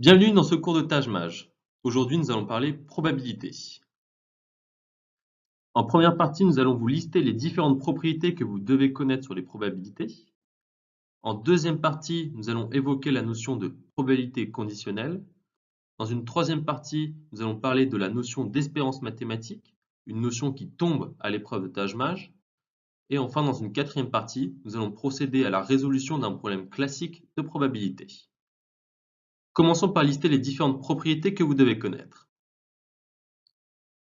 Bienvenue dans ce cours de Taj-Maj. Aujourd'hui, nous allons parler probabilité. En première partie, nous allons vous lister les différentes propriétés que vous devez connaître sur les probabilités. En deuxième partie, nous allons évoquer la notion de probabilité conditionnelle. Dans une troisième partie, nous allons parler de la notion d'espérance mathématique, une notion qui tombe à l'épreuve de Taj-Maj. Et enfin, dans une quatrième partie, nous allons procéder à la résolution d'un problème classique de probabilité. Commençons par lister les différentes propriétés que vous devez connaître.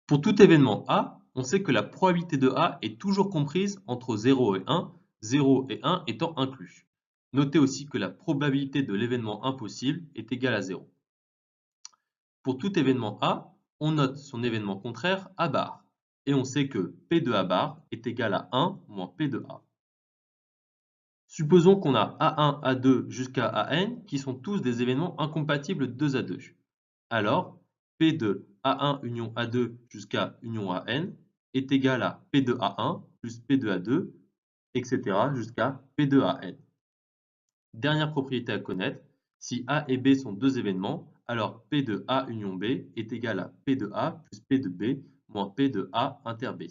Pour tout événement A, on sait que la probabilité de A est toujours comprise entre 0 et 1, 0 et 1 étant inclus. Notez aussi que la probabilité de l'événement impossible est égale à 0. Pour tout événement A, on note son événement contraire A bar, et on sait que P de A bar est égal à 1 moins P de A. Supposons qu'on a A1, A2 jusqu'à AN qui sont tous des événements incompatibles 2 à 2. Alors, P de A1 union A2 jusqu'à union AN est égal à P de A1 plus P de A2, etc. jusqu'à P de AN. Dernière propriété à connaître, si A et B sont deux événements, alors P de A union B est égal à P de A plus P de B moins P de A inter B.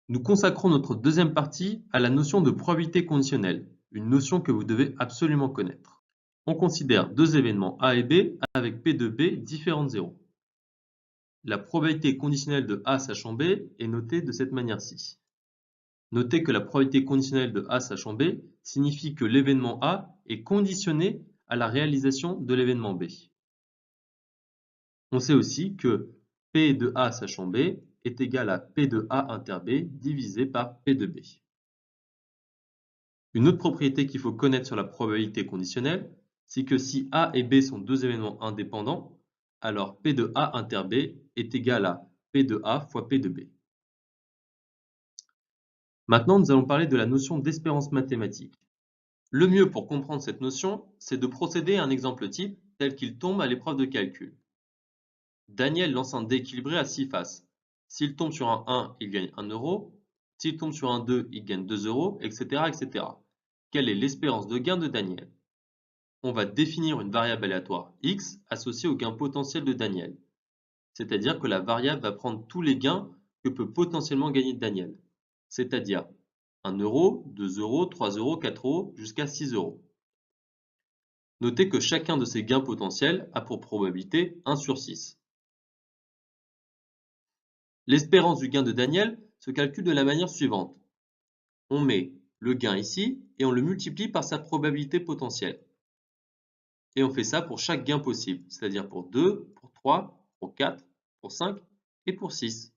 Nous consacrons notre deuxième partie à la notion de probabilité conditionnelle, une notion que vous devez absolument connaître. On considère deux événements A et B avec P de B différents de 0. La probabilité conditionnelle de A sachant B est notée de cette manière-ci. Notez que la probabilité conditionnelle de A sachant B signifie que l'événement A est conditionné à la réalisation de l'événement B. On sait aussi que P de A sachant B est égal à P de A inter B divisé par P de B. Une autre propriété qu'il faut connaître sur la probabilité conditionnelle, c'est que si A et B sont deux événements indépendants, alors P de A inter B est égal à P de A fois P de B. Maintenant, nous allons parler de la notion d'espérance mathématique. Le mieux pour comprendre cette notion, c'est de procéder à un exemple type tel qu'il tombe à l'épreuve de calcul. Daniel lance un dé équilibré à 6 faces. S'il tombe sur un 1, il gagne 1 euro. S'il tombe sur un 2, il gagne 2 euros, etc., etc. Quelle est l'espérance de gain de Daniel? On va définir une variable aléatoire x associée au gain potentiel de Daniel. C'est-à-dire que la variable va prendre tous les gains que peut potentiellement gagner Daniel. C'est-à-dire 1 euro, 2 euros, 3 euros, 4 euros, jusqu'à 6 euros. Notez que chacun de ces gains potentiels a pour probabilité 1 sur 6. L'espérance du gain de Daniel se calcule de la manière suivante. On met le gain ici et on le multiplie par sa probabilité potentielle. Et on fait ça pour chaque gain possible, c'est-à-dire pour 2, pour 3, pour 4, pour 5 et pour 6.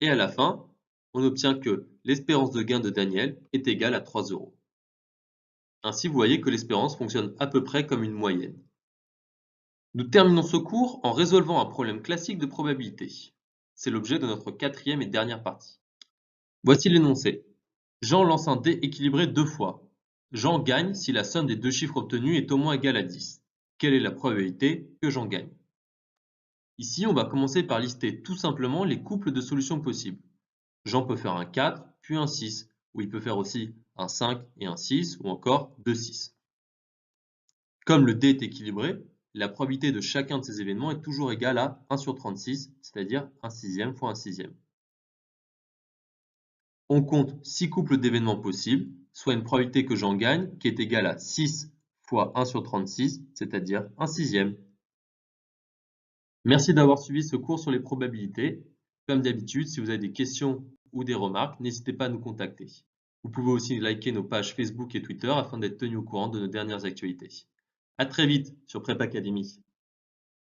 Et à la fin, on obtient que l'espérance de gain de Daniel est égale à 3 euros. Ainsi, vous voyez que l'espérance fonctionne à peu près comme une moyenne. Nous terminons ce cours en résolvant un problème classique de probabilité. C'est l'objet de notre quatrième et dernière partie. Voici l'énoncé. Jean lance un dé équilibré 2 fois. Jean gagne si la somme des deux chiffres obtenus est au moins égale à 10. Quelle est la probabilité que Jean gagne? Ici, on va commencer par lister tout simplement les couples de solutions possibles. Jean peut faire un 4, puis un 6, ou il peut faire aussi un 5 et un 6, ou encore 2 6. Comme le dé est équilibré, la probabilité de chacun de ces événements est toujours égale à 1 sur 36, c'est-à-dire 1 sixième fois 1 sixième. On compte 6 couples d'événements possibles, soit une probabilité que Jean gagne qui est égale à 6 fois 1 sur 36, c'est-à-dire 1 sixième. Merci d'avoir suivi ce cours sur les probabilités. Comme d'habitude, si vous avez des questions ou des remarques, n'hésitez pas à nous contacter. Vous pouvez aussi liker nos pages Facebook et Twitter afin d'être tenu au courant de nos dernières actualités. À très vite sur Prep Academy.